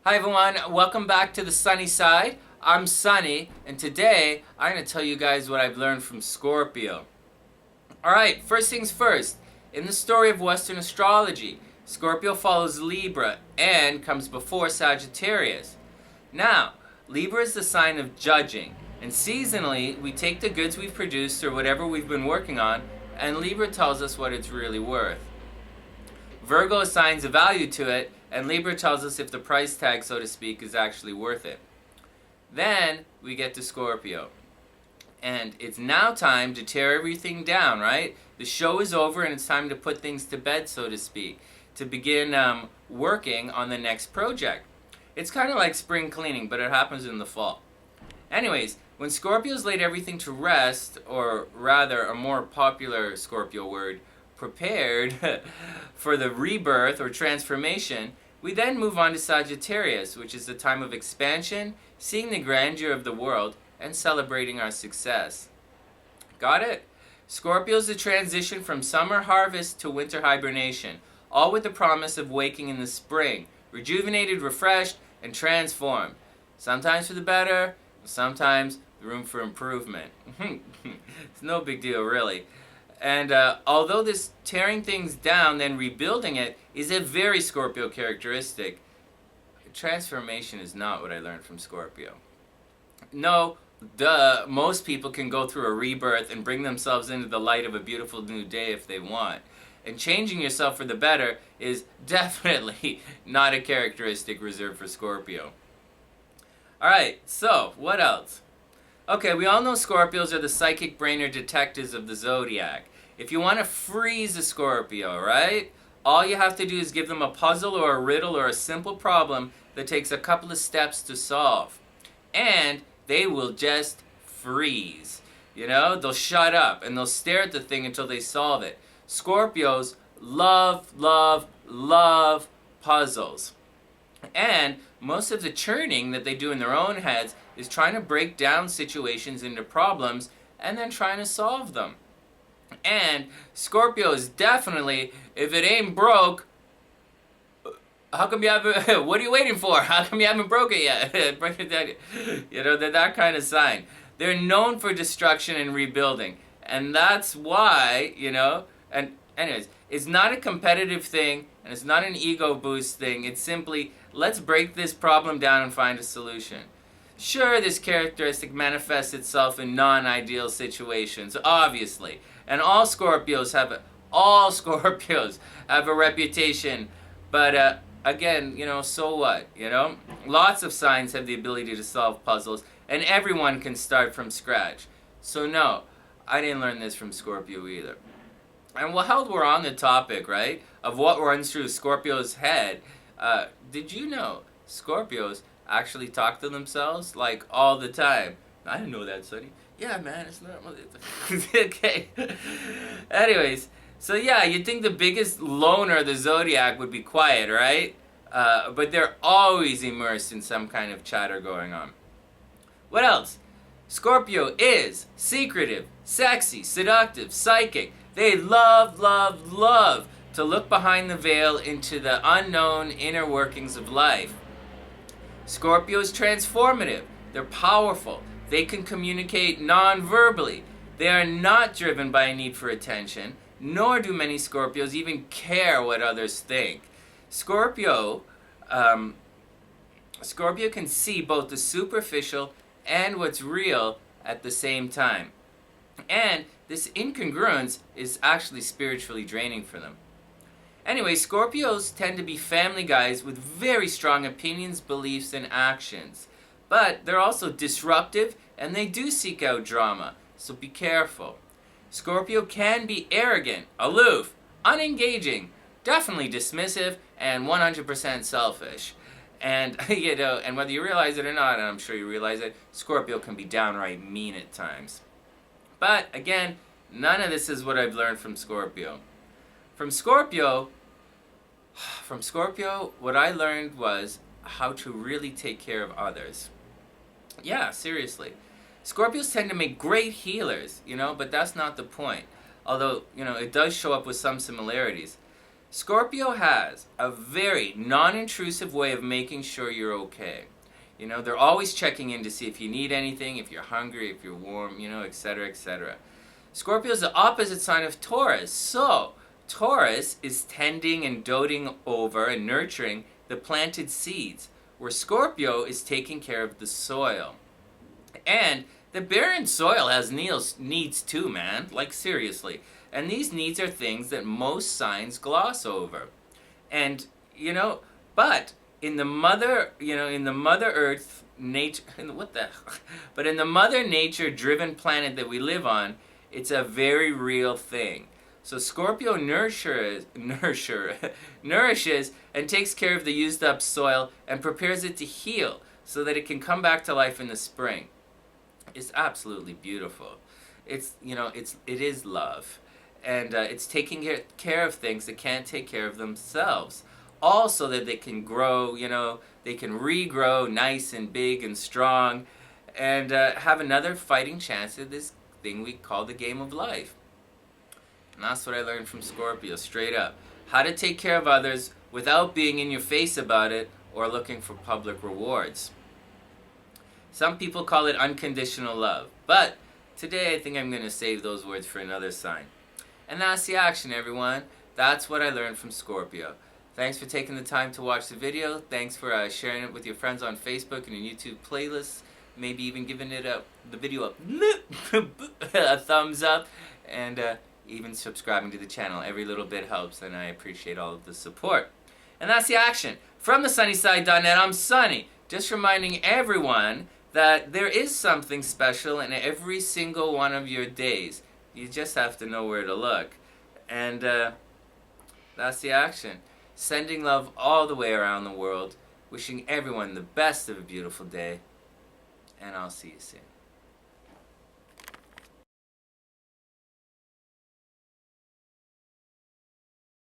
Hi everyone, welcome back to the sunny side. I'm Sunny, and today I'm going to tell you guys what I've learned from Scorpio. Alright, first things first. In the story of Western astrology, Scorpio follows Libra and comes before Sagittarius. Now, Libra is the sign of judging, and seasonally we take the goods we've produced or whatever we've been working on, and Libra tells us what it's really worth. Virgo assigns a value to it, and Libra tells us if the price tag, so to speak, is actually worth it. Then we get to Scorpio. And it's now time to tear everything down, right? The show is over and it's time to put things to bed, so to speak, to begin working on the next project. It's kind of like spring cleaning, but it happens in the fall. Anyways, when Scorpios laid everything to rest, or rather a more popular Scorpio word, prepared for the rebirth or transformation, we then move on to Sagittarius, which is the time of expansion, seeing the grandeur of the world, and celebrating our success. Got it? Scorpio is the transition from summer harvest to winter hibernation, all with the promise of waking in the spring, rejuvenated, refreshed, and transformed. Sometimes for the better, sometimes room for improvement. It's no big deal, really. And although this tearing things down, then rebuilding it, is a very Scorpio characteristic, transformation is not what I learned from Scorpio. No, most people can go through a rebirth and bring themselves into the light of a beautiful new day if they want. And changing yourself for the better is definitely not a characteristic reserved for Scorpio. Alright, so what else? Okay, we all know Scorpios are the psychic brain or detectives of the zodiac. If you want to freeze a Scorpio, right? All you have to do is give them a puzzle or a riddle or a simple problem that takes a couple of steps to solve. And they will just freeze. You know, they'll shut up and they'll stare at the thing until they solve it. Scorpios love, love, love puzzles. And most of the churning that they do in their own heads is trying to break down situations into problems and then trying to solve them. And Scorpio is definitely, if it ain't broke, how come you haven't, what are you waiting for? How come you haven't broke it yet? Break it down. You know, they're that kind of sign. They're known for destruction and rebuilding. And that's why, you know, and anyways, it's not a competitive thing and it's not an ego boost thing. It's simply, let's break this problem down and find a solution. Sure, this characteristic manifests itself in non-ideal situations, obviously. And all Scorpios have a reputation. But again, you know, so what? You know, lots of signs have the ability to solve puzzles, and everyone can start from scratch. So no, I didn't learn this from Scorpio either. And while we're on the topic, right, of what runs through Scorpio's head, did you know Scorpios actually talk to themselves like all the time? I didn't know that, Sonny. Yeah, man, it's not. Okay. Anyways, so yeah, you'd think the biggest loner of the zodiac would be quiet, right? But they're always immersed in some kind of chatter going on. What else? Scorpio is secretive, sexy, seductive, psychic. They love, love, love to look behind the veil into the unknown inner workings of life. Scorpio is transformative. They're powerful. They can communicate non-verbally. They are not driven by a need for attention, nor do many Scorpios even care what others think. Scorpio can see both the superficial and what's real at the same time. And this incongruence is actually spiritually draining for them. Anyway, Scorpios tend to be family guys with very strong opinions, beliefs, and actions. But they're also disruptive, and they do seek out drama, so be careful. Scorpio can be arrogant, aloof, unengaging, definitely dismissive, and 100% selfish. And, you know, and whether you realize it or not, and I'm sure you realize it, Scorpio can be downright mean at times. But, again, none of this is what I've learned from Scorpio. From Scorpio, what I learned was how to really take care of others. Yeah, seriously. Scorpios tend to make great healers, you know, but that's not the point. Although, you know, it does show up with some similarities. Scorpio has a very non-intrusive way of making sure you're okay. You know, they're always checking in to see if you need anything, if you're hungry, if you're warm, you know, etc., etc. Scorpio is the opposite sign of Taurus. So, Taurus is tending and doting over and nurturing the planted seeds, where Scorpio is taking care of the soil. And the barren soil has needs too, man. Like, seriously. And these needs are things that most signs gloss over. And, you know, but in the mother, in the Mother Earth nature, but in the Mother Nature driven planet that we live on, it's a very real thing. So Scorpio nourishes and takes care of the used up soil and prepares it to heal so that it can come back to life in the spring. It's absolutely beautiful. It is love. And it's taking care of things that can't take care of themselves. All so that they can grow, they can regrow nice and big and strong and have another fighting chance at this thing we call the game of life. And that's what I learned from Scorpio, straight up. How to take care of others without being in your face about it or looking for public rewards. Some people call it unconditional love, but today I think I'm going to save those words for another sign. And that's the action, everyone. That's what I learned from Scorpio. Thanks for taking the time to watch the video. Thanks for sharing it with your friends on Facebook and your YouTube playlists. Maybe even giving the video a thumbs up. And even subscribing to the channel. Every little bit helps, and I appreciate all of the support. And that's the action. From thesunnyside.net, I'm Sunny. Just reminding everyone that there is something special in every single one of your days. You just have to know where to look. And that's the action. Sending love all the way around the world. Wishing everyone the best of a beautiful day. And I'll see you soon.